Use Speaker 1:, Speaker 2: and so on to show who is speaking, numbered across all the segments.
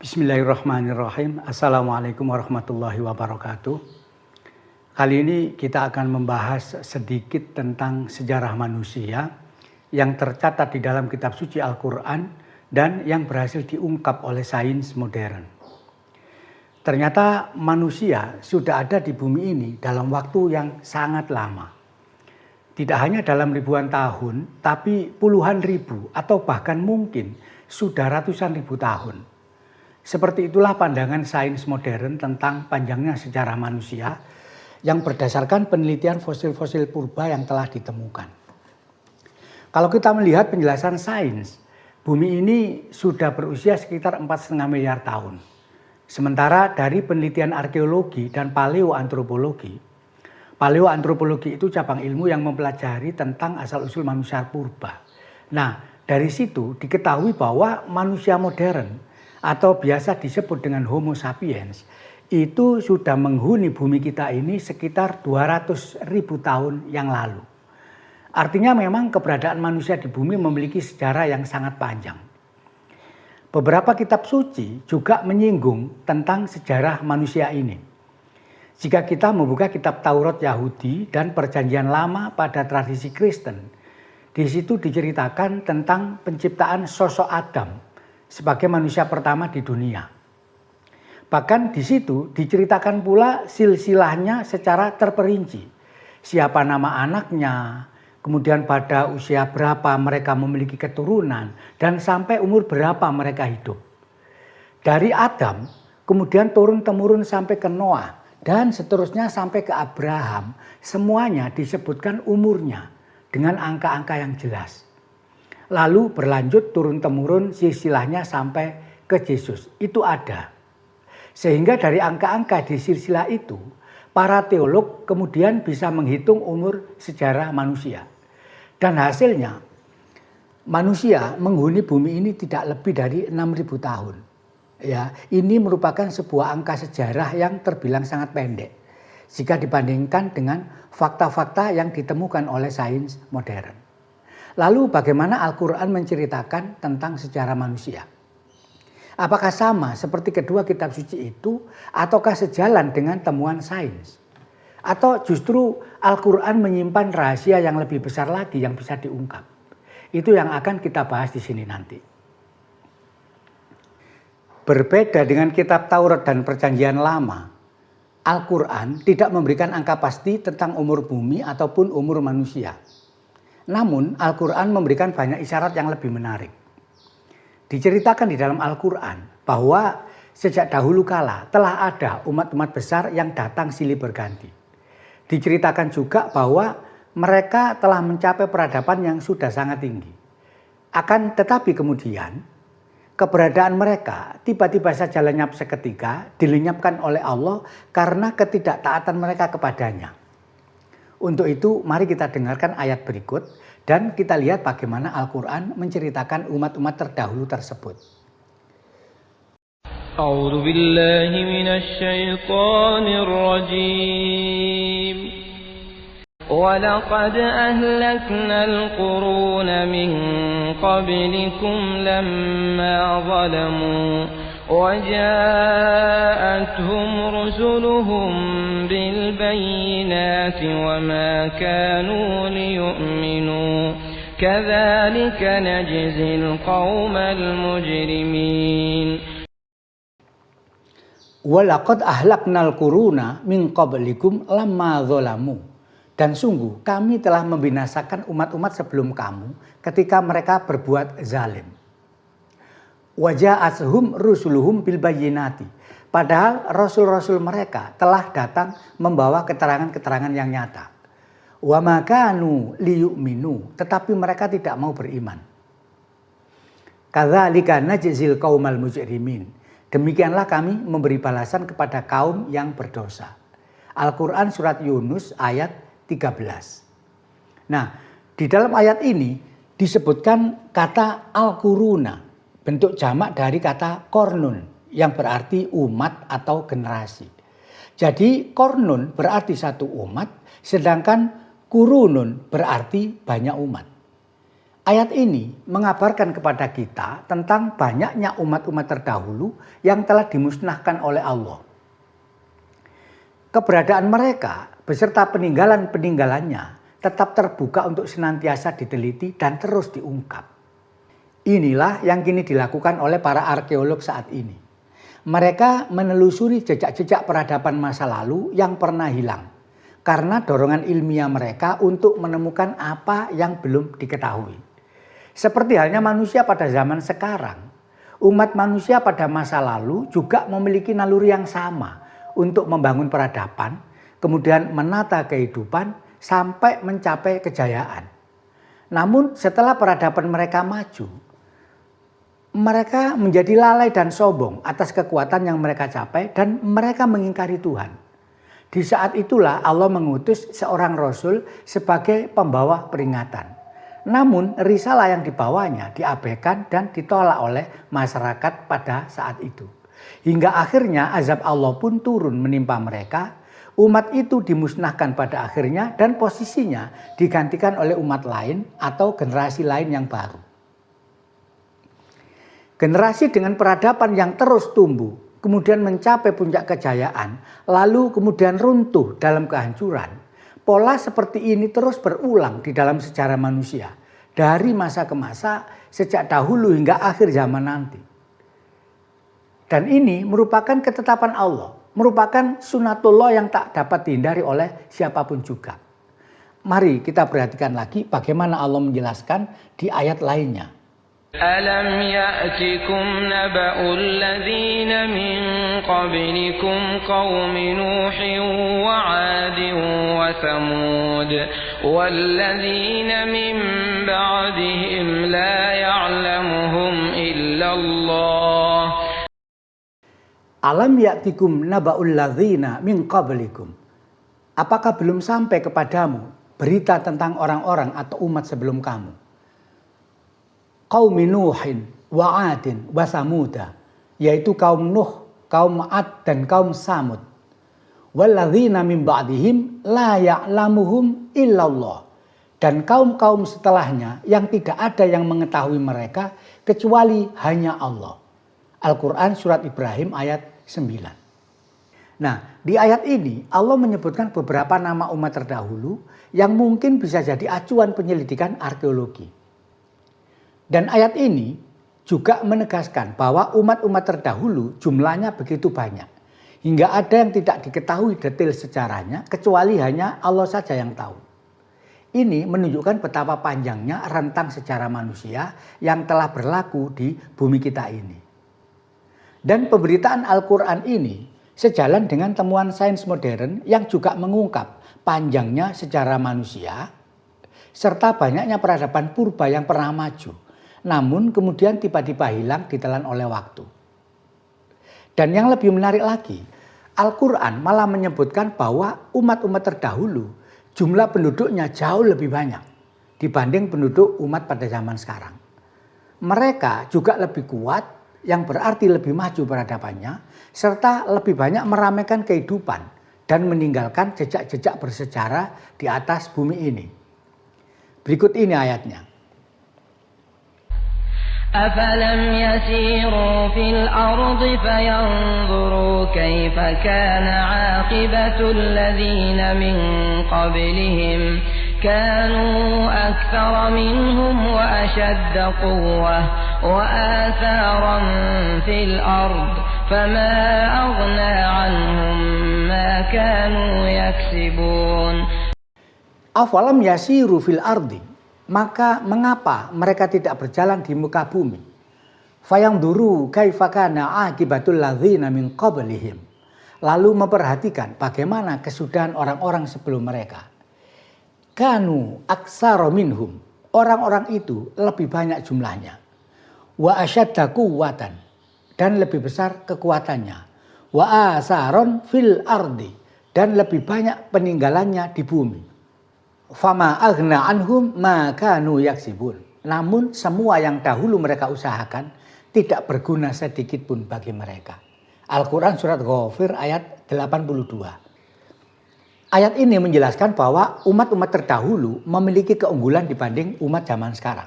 Speaker 1: Bismillahirrahmanirrahim. Assalamualaikum warahmatullahi wabarakatuh. Kali ini kita akan membahas sedikit tentang sejarah manusia yang tercatat di dalam kitab suci Al-Quran dan yang berhasil diungkap oleh sains modern. Ternyata manusia sudah ada di bumi ini dalam waktu yang sangat lama. Tidak hanya dalam ribuan tahun, tapi puluhan ribu atau bahkan mungkin sudah ratusan ribu tahun. Seperti itulah pandangan sains modern tentang panjangnya sejarah manusia yang berdasarkan penelitian fosil-fosil purba yang telah ditemukan. Kalau kita melihat penjelasan sains, bumi ini sudah berusia sekitar 4,5 miliar tahun. Sementara dari penelitian arkeologi dan paleoantropologi itu cabang ilmu yang mempelajari tentang asal-usul manusia purba. Nah, dari situ diketahui bahwa manusia modern atau biasa disebut dengan Homo sapiens itu sudah menghuni bumi kita ini sekitar 200.000 tahun yang lalu. Artinya memang keberadaan manusia di bumi memiliki sejarah yang sangat panjang. Beberapa kitab suci juga menyinggung tentang sejarah manusia ini. Jika kita membuka kitab Taurat Yahudi dan Perjanjian Lama pada tradisi Kristen, di situ diceritakan tentang penciptaan sosok Adam sebagai manusia pertama di dunia. Bahkan di situ diceritakan pula silsilahnya secara terperinci. Siapa nama anaknya, kemudian pada usia berapa mereka memiliki keturunan, dan sampai umur berapa mereka hidup. Dari Adam, kemudian turun-temurun sampai ke Noah, dan seterusnya sampai ke Abraham, semuanya disebutkan umurnya dengan angka-angka yang jelas. Lalu berlanjut turun-temurun silsilahnya sampai ke Yesus. Itu ada. Sehingga dari angka-angka di silsilah itu, para teolog kemudian bisa menghitung umur sejarah manusia. Dan hasilnya, manusia menghuni bumi ini tidak lebih dari 6.000 tahun. Ya, ini merupakan sebuah angka sejarah yang terbilang sangat pendek jika dibandingkan dengan fakta-fakta yang ditemukan oleh sains modern. Lalu bagaimana Al-Quran menceritakan tentang sejarah manusia? Apakah sama seperti kedua kitab suci itu ataukah sejalan dengan temuan sains? Atau justru Al-Quran menyimpan rahasia yang lebih besar lagi yang bisa diungkap? Itu yang akan kita bahas di sini nanti. Berbeda dengan kitab Taurat dan Perjanjian Lama, Al-Quran tidak memberikan angka pasti tentang umur bumi ataupun umur manusia. Namun Al-Quran memberikan banyak isyarat yang lebih menarik. Diceritakan di dalam Al-Quran bahwa sejak dahulu kala telah ada umat-umat besar yang datang silih berganti. Diceritakan juga bahwa mereka telah mencapai peradaban yang sudah sangat tinggi. Akan tetapi kemudian keberadaan mereka tiba-tiba saja lenyap seketika, dilenyapkan oleh Allah karena ketidaktaatan mereka kepadanya. Untuk itu mari kita dengarkan ayat berikut dan kita lihat bagaimana Al-Quran menceritakan umat-umat terdahulu tersebut.
Speaker 2: A'udzu billahi minasy syaithanir rajim. وَلَقَدْ أَهْلَكْنَا الْقُرُونَ مِنْ قَبْلِكُمْ لَمَّا ظَلَمُوا وَجَاءَتْهُمْ رُسُلُهُم بِالْبَيِّنَاتِ وَمَا كَانُوا لِيُؤْمِنُوا كَذَلِكَ نَجْزِي الْقَوْمَ الْمُجْرِمِينَ
Speaker 1: وَلَقَدْ أَهْلَكْنَا الْقُرُونَ مِنْ قَبْلِكُمْ لَمَّا ظَلَمُوا. Dan sungguh kami telah membinasakan umat-umat sebelum kamu ketika mereka berbuat zalim. Waja'atuhum rusuluhum bil bayyinati. Padahal rasul-rasul mereka telah datang membawa keterangan-keterangan yang nyata. Wa ma kanu liyu'minu, tetapi mereka tidak mau beriman. Kadzalika najzil qaumal mujrimin. Demikianlah kami memberi balasan kepada kaum yang berdosa. Al-Quran surat Yunus ayat 13. Nah, di dalam ayat ini disebutkan kata al-quruna, bentuk jamak dari kata kornun yang berarti umat atau generasi. Jadi kornun berarti satu umat, sedangkan kurunun berarti banyak umat. Ayat ini mengabarkan kepada kita tentang banyaknya umat-umat terdahulu yang telah dimusnahkan oleh Allah. Keberadaan mereka beserta peninggalan-peninggalannya tetap terbuka untuk senantiasa diteliti dan terus diungkap. Inilah yang kini dilakukan oleh para arkeolog saat ini. Mereka menelusuri jejak-jejak peradaban masa lalu yang pernah hilang karena dorongan ilmiah mereka untuk menemukan apa yang belum diketahui. Seperti halnya manusia pada zaman sekarang, umat manusia pada masa lalu juga memiliki naluri yang sama untuk membangun peradaban, kemudian menata kehidupan sampai mencapai kejayaan. Namun setelah peradaban mereka maju, mereka menjadi lalai dan sombong atas kekuatan yang mereka capai dan mereka mengingkari Tuhan. Di saat itulah Allah mengutus seorang Rasul sebagai pembawa peringatan. Namun risalah yang dibawanya diabaikan dan ditolak oleh masyarakat pada saat itu. Hingga akhirnya azab Allah pun turun menimpa mereka. Umat itu dimusnahkan pada akhirnya dan posisinya digantikan oleh umat lain atau generasi lain yang baru. Generasi dengan peradaban yang terus tumbuh, kemudian mencapai puncak kejayaan, lalu kemudian runtuh dalam kehancuran. Pola seperti ini terus berulang di dalam sejarah manusia, dari masa ke masa, sejak dahulu hingga akhir zaman nanti. Dan ini merupakan ketetapan Allah, merupakan sunatullah yang tak dapat dihindari oleh siapapun juga. Mari kita perhatikan lagi bagaimana Allah menjelaskan di ayat lainnya.
Speaker 2: ألم يأتكم نبأ الذين من قبلكم قوم نوح وعاد وثمود والذين من بعدهم لا يعلمهم إلا الله
Speaker 1: Alam ya'tikum naba'ul ladzina min qablikum. Apakah belum sampai kepadamu berita tentang orang-orang atau umat sebelum kamu? Qaum Nuhin wa 'adin wa Samuda, yaitu kaum Nuh, kaum 'Ad dan kaum Samud. Walladzina min ba'dihim la ya'lamuhum illallah. Dan kaum-kaum setelahnya yang tidak ada yang mengetahui mereka kecuali hanya Allah. Al-Quran surat Ibrahim ayat 9. Nah, di ayat ini Allah menyebutkan beberapa nama umat terdahulu yang mungkin bisa jadi acuan penyelidikan arkeologi. Dan ayat ini juga menegaskan bahwa umat-umat terdahulu jumlahnya begitu banyak. Hingga ada yang tidak diketahui detail sejarahnya kecuali hanya Allah saja yang tahu. Ini menunjukkan betapa panjangnya rentang sejarah manusia yang telah berlaku di bumi kita ini. Dan pemberitaan Al-Quran ini sejalan dengan temuan sains modern yang juga mengungkap panjangnya sejarah manusia serta banyaknya peradaban purba yang pernah maju, namun kemudian tiba-tiba hilang ditelan oleh waktu. Dan yang lebih menarik lagi, Al-Quran malah menyebutkan bahwa umat-umat terdahulu jumlah penduduknya jauh lebih banyak dibanding penduduk umat pada zaman sekarang. Mereka juga lebih kuat, yang berarti lebih maju peradabannya, serta lebih banyak meramaikan kehidupan dan meninggalkan jejak-jejak bersejarah di atas bumi ini. Berikut ini ayatnya.
Speaker 2: أفلم يسيروا في الأرض فينظروا كيف كان عاقبة الذين من قبلهم كانوا أكثر منهم وأشد قوة وآثارا في الأرض فما أغنى عنهم ما كانوا يكسبون.
Speaker 1: Afalam yasiru fil ardi, maka mengapa mereka tidak berjalan di muka bumi? Fayanduru kaifa kana aqibatul ladzina min qablihim, lalu memperhatikan bagaimana kesudahan orang-orang sebelum mereka. Kanu aksara minhum, orang-orang itu lebih banyak jumlahnya. Wa asyadda quwwatan, dan lebih besar kekuatannya. Wa asaron fil ardi, dan lebih banyak peninggalannya di bumi. Fama aghna anhum ma kanu yaksibun. Namun semua yang dahulu mereka usahakan tidak berguna sedikit pun bagi mereka. Al-Quran surat Ghafir ayat 82. Ayat ini menjelaskan bahwa umat-umat terdahulu memiliki keunggulan dibanding umat zaman sekarang.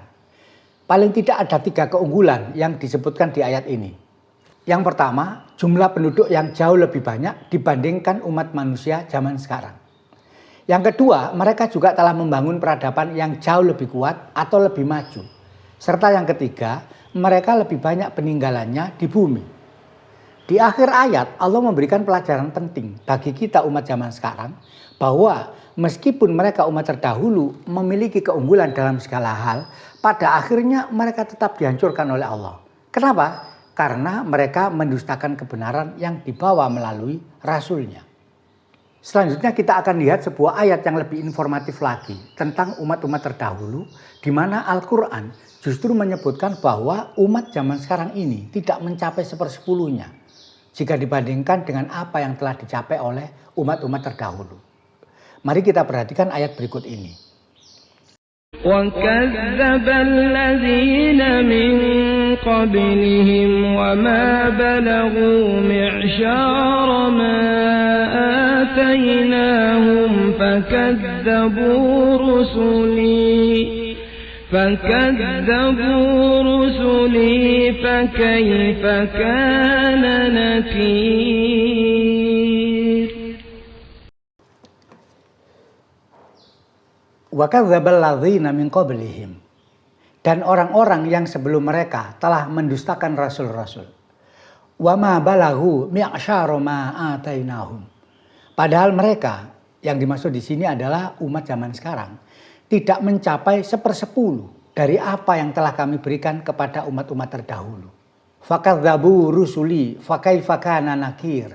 Speaker 1: Paling tidak ada 3 keunggulan yang disebutkan di ayat ini. Yang pertama, jumlah penduduk yang jauh lebih banyak dibandingkan umat manusia zaman sekarang. Yang kedua, mereka juga telah membangun peradaban yang jauh lebih kuat atau lebih maju. Serta yang ketiga, mereka lebih banyak peninggalannya di bumi. Di akhir ayat, Allah memberikan pelajaran penting bagi kita umat zaman sekarang bahwa meskipun mereka umat terdahulu memiliki keunggulan dalam segala hal, pada akhirnya mereka tetap dihancurkan oleh Allah. Kenapa? Karena mereka mendustakan kebenaran yang dibawa melalui rasulnya. Selanjutnya kita akan lihat sebuah ayat yang lebih informatif lagi tentang umat-umat terdahulu, di mana Al-Quran justru menyebutkan bahwa umat zaman sekarang ini tidak mencapai 1/10-nya jika dibandingkan dengan apa yang telah dicapai oleh umat-umat terdahulu. Mari kita perhatikan ayat berikut ini.
Speaker 2: وَكَذَّبَ الَّذِينَ مِن قَبْلِهِمْ وَمَا بَلَغُوا مِعْشَارَ مَا آتَيْنَاهُمْ فَكَذَّبُوا رُسُلِي فَكَيْفَ كَانَ نَكِيرِ.
Speaker 1: وَكَذَّبَ الَّذِينَ مِن قَبْلِهِمْ, dan orang-orang yang sebelum mereka telah mendustakan rasul-rasul. وَمَا بَلَغُوا مِعْشَارَ مَا آتَيْنَاهُمْ, padahal mereka yang dimaksud di sini adalah umat zaman sekarang tidak mencapai 1/10 dari apa yang telah kami berikan kepada umat-umat terdahulu. فَكَذَّبُوا رُسُلِي فَكَيْفَ كَانَ نَكِيرِ,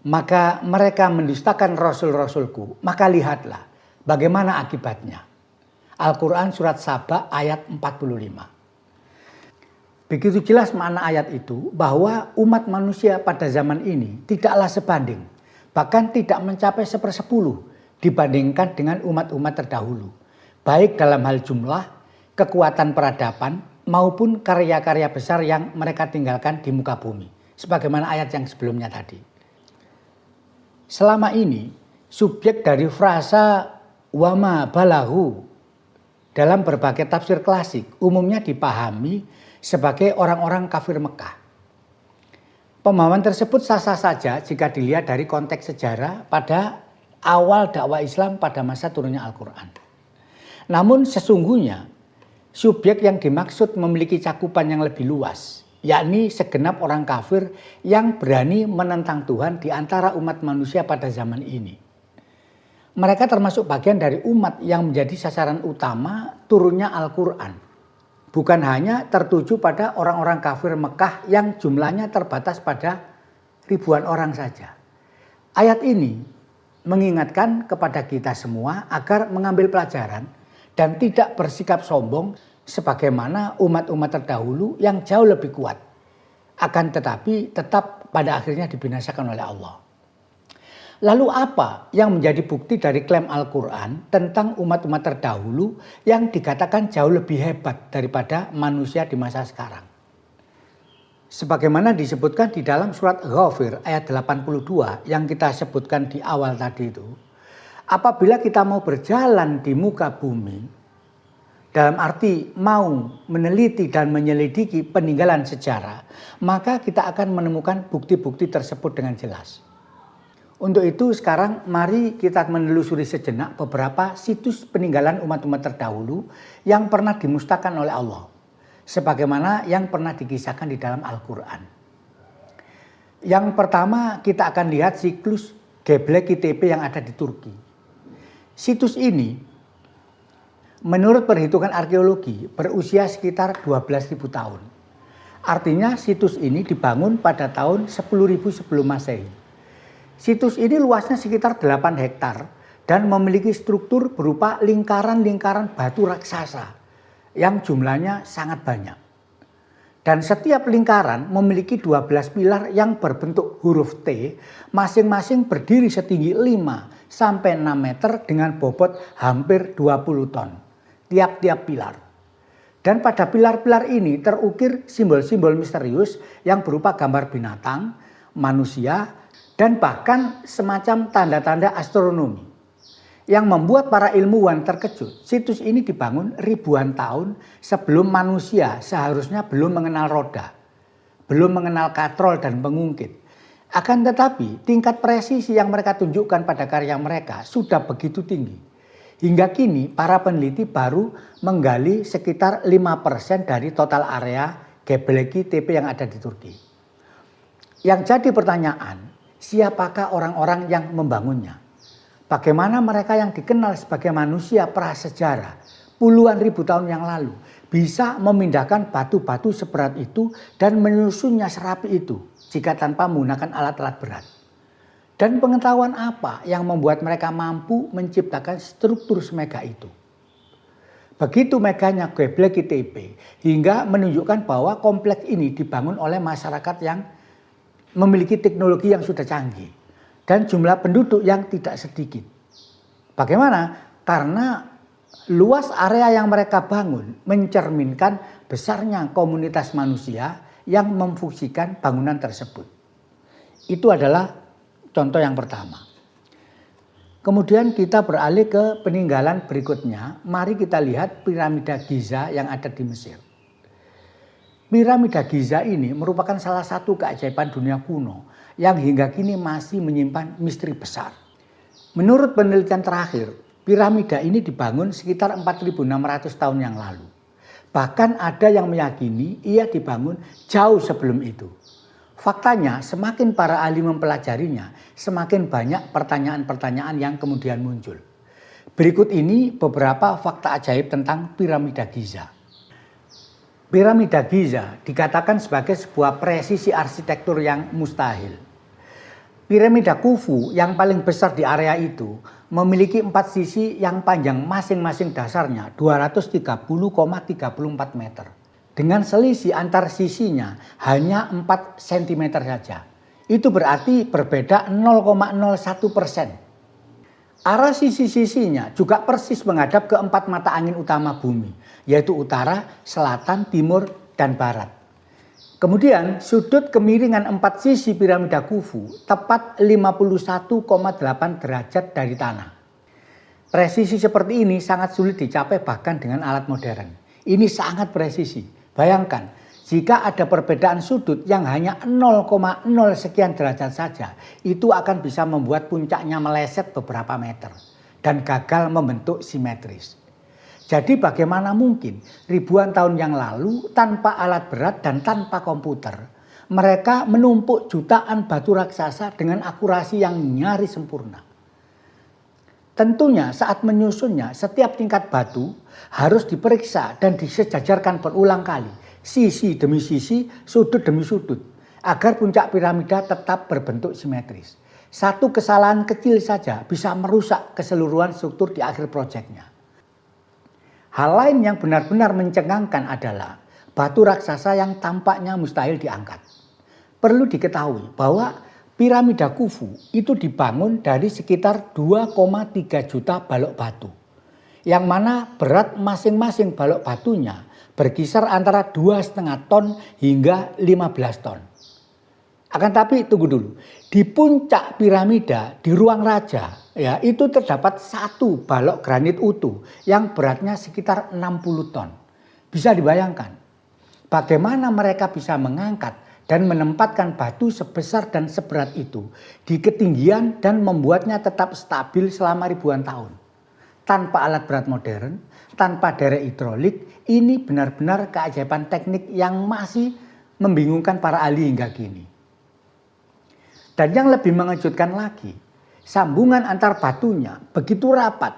Speaker 1: maka mereka mendustakan rasul-rasulku, maka lihatlah bagaimana akibatnya. Al-Quran surat Saba ayat 45. Begitu jelas makna ayat itu bahwa umat manusia pada zaman ini tidaklah sebanding, bahkan tidak mencapai 1/10 dibandingkan dengan umat-umat terdahulu. Baik dalam hal jumlah, kekuatan peradaban, maupun karya-karya besar yang mereka tinggalkan di muka bumi. Sebagaimana ayat yang sebelumnya tadi. Selama ini, subjek dari frasa wama balahu dalam berbagai tafsir klasik umumnya dipahami sebagai orang-orang kafir Mekah. Pemahaman tersebut sah-sah saja jika dilihat dari konteks sejarah pada awal dakwah Islam pada masa turunnya Al-Quran. Namun sesungguhnya subjek yang dimaksud memiliki cakupan yang lebih luas, yakni segenap orang kafir yang berani menentang Tuhan di antara umat manusia pada zaman ini. Mereka termasuk bagian dari umat yang menjadi sasaran utama turunnya Al-Quran. Bukan hanya tertuju pada orang-orang kafir Mekah yang jumlahnya terbatas pada ribuan orang saja. Ayat ini mengingatkan kepada kita semua agar mengambil pelajaran dan tidak bersikap sombong sebagaimana umat-umat terdahulu yang jauh lebih kuat. Akan tetapi tetap pada akhirnya dibinasakan oleh Allah. Lalu apa yang menjadi bukti dari klaim Al-Quran tentang umat-umat terdahulu yang dikatakan jauh lebih hebat daripada manusia di masa sekarang? Sebagaimana disebutkan di dalam surat Ghafir ayat 82 yang kita sebutkan di awal tadi itu. Apabila kita mau berjalan di muka bumi, dalam arti mau meneliti dan menyelidiki peninggalan sejarah, maka kita akan menemukan bukti-bukti tersebut dengan jelas. Untuk itu sekarang mari kita menelusuri sejenak beberapa situs peninggalan umat-umat terdahulu yang pernah dimusnahkan oleh Allah. Sebagaimana yang pernah dikisahkan di dalam Al-Quran. Yang pertama kita akan lihat siklus Göbekli Tepe yang ada di Turki. Situs ini menurut perhitungan arkeologi berusia sekitar 12.000 tahun. Artinya situs ini dibangun pada tahun 10.000 sebelum Masehi. Situs ini luasnya sekitar 8 hektar dan memiliki struktur berupa lingkaran-lingkaran batu raksasa yang jumlahnya sangat banyak. Dan setiap lingkaran memiliki 12 pilar yang berbentuk huruf T, masing-masing berdiri setinggi 5 sampai 6 meter dengan bobot hampir 20 ton. Tiap-tiap pilar. Dan pada pilar-pilar ini terukir simbol-simbol misterius yang berupa gambar binatang, manusia, dan bahkan semacam tanda-tanda astronomi. Yang membuat para ilmuwan terkejut, situs ini dibangun ribuan tahun sebelum manusia seharusnya belum mengenal roda, belum mengenal katrol dan pengungkit. Akan tetapi tingkat presisi yang mereka tunjukkan pada karya mereka sudah begitu tinggi. Hingga kini para peneliti baru menggali sekitar 5% dari total area Göbekli Tepe yang ada di Turki. Yang jadi pertanyaan, siapakah orang-orang yang membangunnya? Bagaimana mereka yang dikenal sebagai manusia prasejarah puluhan ribu tahun yang lalu bisa memindahkan batu-batu seberat itu dan menyusunnya serapi itu jika tanpa menggunakan alat-alat berat? Dan pengetahuan apa yang membuat mereka mampu menciptakan struktur semegah itu? Begitu megahnya Göbekli Tepe hingga menunjukkan bahwa kompleks ini dibangun oleh masyarakat yang memiliki teknologi yang sudah canggih dan jumlah penduduk yang tidak sedikit. Bagaimana? Karena luas area yang mereka bangun mencerminkan besarnya komunitas manusia yang memfungsikan bangunan tersebut. Itu adalah contoh yang pertama. Kemudian kita beralih ke peninggalan berikutnya. Mari kita lihat piramida Giza yang ada di Mesir. Piramida Giza ini merupakan salah satu keajaiban dunia kuno yang hingga kini masih menyimpan misteri besar. Menurut penelitian terakhir, piramida ini dibangun sekitar 4.600 tahun yang lalu. Bahkan ada yang meyakini ia dibangun jauh sebelum itu. Faktanya semakin para ahli mempelajarinya, semakin banyak pertanyaan-pertanyaan yang kemudian muncul. Berikut ini beberapa fakta ajaib tentang piramida Giza. Piramida Giza dikatakan sebagai sebuah presisi arsitektur yang mustahil. Piramida Khufu yang paling besar di area itu memiliki 4 sisi yang panjang masing-masing dasarnya 230,34 meter. Dengan selisih antar sisinya hanya 4 cm saja. Itu berarti berbeda 0,01%. Arah sisi-sisinya juga persis menghadap ke 4 mata angin utama bumi, yaitu utara, selatan, timur, dan barat. Kemudian sudut kemiringan 4 sisi piramida Khufu tepat 51,8 derajat dari tanah. Presisi seperti ini sangat sulit dicapai bahkan dengan alat modern. Ini sangat presisi. Bayangkan jika ada perbedaan sudut yang hanya 0,0 sekian derajat saja, itu akan bisa membuat puncaknya meleset beberapa meter dan gagal membentuk simetris. Jadi bagaimana mungkin ribuan tahun yang lalu tanpa alat berat dan tanpa komputer, mereka menumpuk jutaan batu raksasa dengan akurasi yang nyaris sempurna. Tentunya saat menyusunnya setiap tingkat batu harus diperiksa dan disejajarkan berulang kali, sisi demi sisi, sudut demi sudut, agar puncak piramida tetap berbentuk simetris. Satu kesalahan kecil saja bisa merusak keseluruhan struktur di akhir proyeknya. Hal lain yang benar-benar mencengangkan adalah batu raksasa yang tampaknya mustahil diangkat. Perlu diketahui bahwa piramida Khufu itu dibangun dari sekitar 2,3 juta balok batu. Yang mana berat masing-masing balok batunya berkisar antara 2,5 ton hingga 15 ton. Akan tapi tunggu dulu, di puncak piramida di ruang raja ya itu terdapat 1 balok granit utuh yang beratnya sekitar 60 ton. Bisa dibayangkan bagaimana mereka bisa mengangkat dan menempatkan batu sebesar dan seberat itu di ketinggian dan membuatnya tetap stabil selama ribuan tahun. Tanpa alat berat modern, tanpa derek hidrolik, ini benar-benar keajaiban teknik yang masih membingungkan para ahli hingga kini. Dan yang lebih mengejutkan lagi, sambungan antar batunya begitu rapat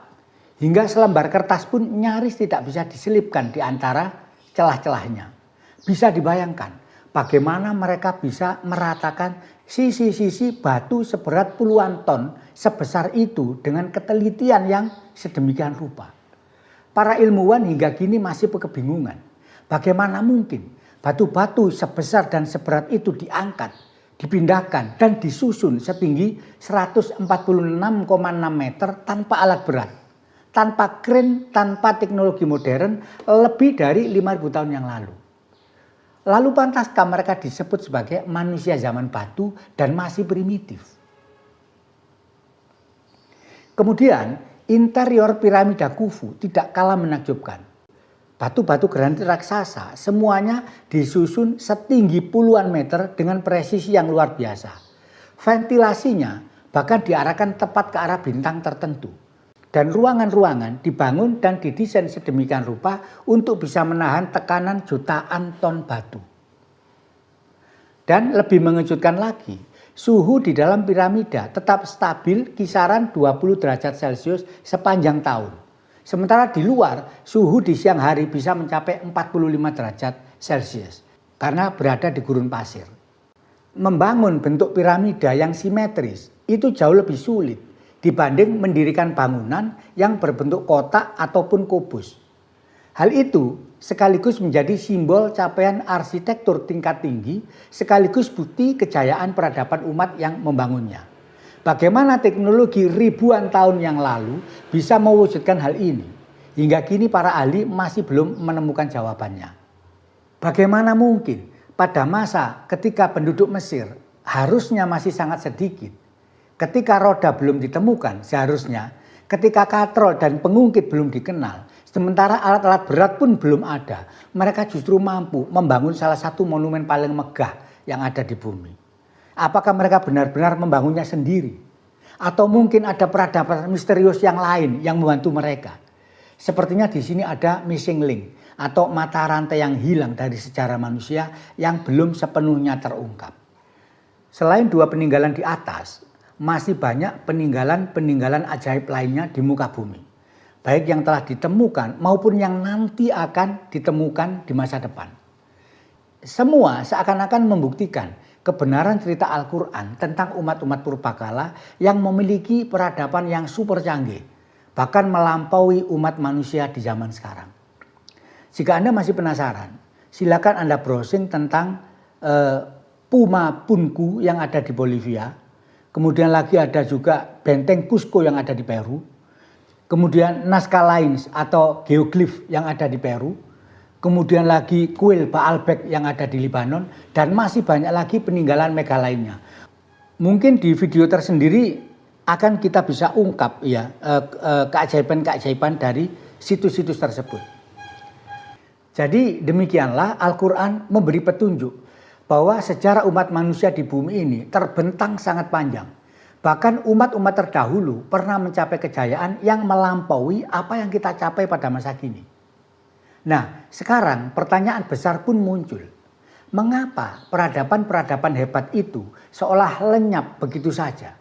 Speaker 1: hingga selembar kertas pun nyaris tidak bisa diselipkan di antara celah-celahnya. Bisa dibayangkan bagaimana mereka bisa meratakan sisi-sisi batu seberat puluhan ton sebesar itu dengan ketelitian yang sedemikian rupa. Para ilmuwan hingga kini masih kebingungan. Bagaimana mungkin batu-batu sebesar dan seberat itu diangkat, dipindahkan dan disusun setinggi 146,6 meter tanpa alat berat, tanpa kren, tanpa teknologi modern lebih dari 5.000 tahun yang lalu. Lalu pantaskah mereka disebut sebagai manusia zaman batu dan masih primitif? Kemudian Interior piramida Khufu tidak kalah menakjubkan. Batu-batu granit raksasa semuanya disusun setinggi puluhan meter dengan presisi yang luar biasa. Ventilasinya bahkan diarahkan tepat ke arah bintang tertentu. Dan ruangan-ruangan dibangun dan didesain sedemikian rupa untuk bisa menahan tekanan jutaan ton batu. Dan lebih mengejutkan lagi, suhu di dalam piramida tetap stabil kisaran 20 derajat Celcius sepanjang tahun. Sementara di luar, suhu di siang hari bisa mencapai 45 derajat Celcius karena berada di gurun pasir. Membangun bentuk piramida yang simetris itu jauh lebih sulit dibanding mendirikan bangunan yang berbentuk kotak ataupun kubus. Hal itu sekaligus menjadi simbol capaian arsitektur tingkat tinggi sekaligus bukti kejayaan peradaban umat yang membangunnya. Bagaimana teknologi ribuan tahun yang lalu bisa mewujudkan hal ini? Hingga kini para ahli masih belum menemukan jawabannya. Bagaimana mungkin pada masa ketika penduduk Mesir harusnya masih sangat sedikit, ketika roda belum ditemukan seharusnya, ketika katrol dan pengungkit belum dikenal, sementara alat-alat berat pun belum ada, mereka justru mampu membangun salah satu monumen paling megah yang ada di bumi. Apakah mereka benar-benar membangunnya sendiri? Atau mungkin ada peradaban misterius yang lain yang membantu mereka? Sepertinya di sini ada missing link atau mata rantai yang hilang dari sejarah manusia yang belum sepenuhnya terungkap. Selain dua peninggalan di atas, masih banyak peninggalan-peninggalan ajaib lainnya di muka bumi. Baik yang telah ditemukan maupun yang nanti akan ditemukan di masa depan. Semua seakan-akan membuktikan kebenaran cerita Al-Quran tentang umat-umat purbakala yang memiliki peradaban yang super canggih, bahkan melampaui umat manusia di zaman sekarang. Jika Anda masih penasaran, silakan Anda browsing tentang Puma Punku yang ada di Bolivia. Kemudian lagi ada juga benteng Cusco yang ada di Peru. Kemudian Nazca Lines atau geoglif yang ada di Peru. Kemudian lagi kuil Baalbek yang ada di Lebanon. Dan masih banyak lagi peninggalan mega lainnya. Mungkin di video tersendiri akan kita bisa ungkap ya keajaiban-keajaiban dari situs-situs tersebut. Jadi demikianlah Al-Quran memberi petunjuk bahwa sejarah umat manusia di bumi ini terbentang sangat panjang. Bahkan umat-umat terdahulu pernah mencapai kejayaan yang melampaui apa yang kita capai pada masa kini. Nah, sekarang pertanyaan besar pun muncul. Mengapa peradaban-peradaban hebat itu seolah lenyap begitu saja?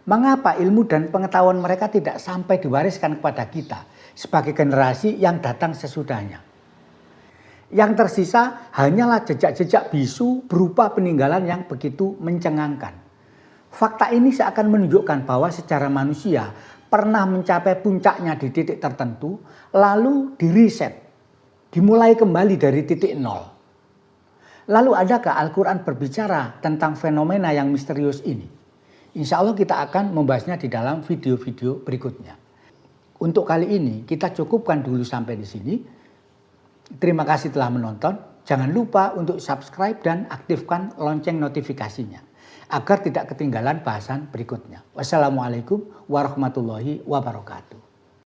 Speaker 1: Mengapa ilmu dan pengetahuan mereka tidak sampai diwariskan kepada kita sebagai generasi yang datang sesudahnya? Yang tersisa hanyalah jejak-jejak bisu berupa peninggalan yang begitu mencengangkan. Fakta ini seakan menunjukkan bahwa sejarah manusia pernah mencapai puncaknya di titik tertentu, lalu diriset, dimulai kembali dari titik nol. Lalu adakah Al-Quran berbicara tentang fenomena yang misterius ini? Insya Allah kita akan membahasnya di dalam video-video berikutnya. Untuk kali ini kita cukupkan dulu sampai di sini. Terima kasih telah menonton. Jangan lupa untuk subscribe dan aktifkan lonceng notifikasinya agar tidak ketinggalan bahasan berikutnya. Wassalamualaikum warahmatullahi wabarakatuh.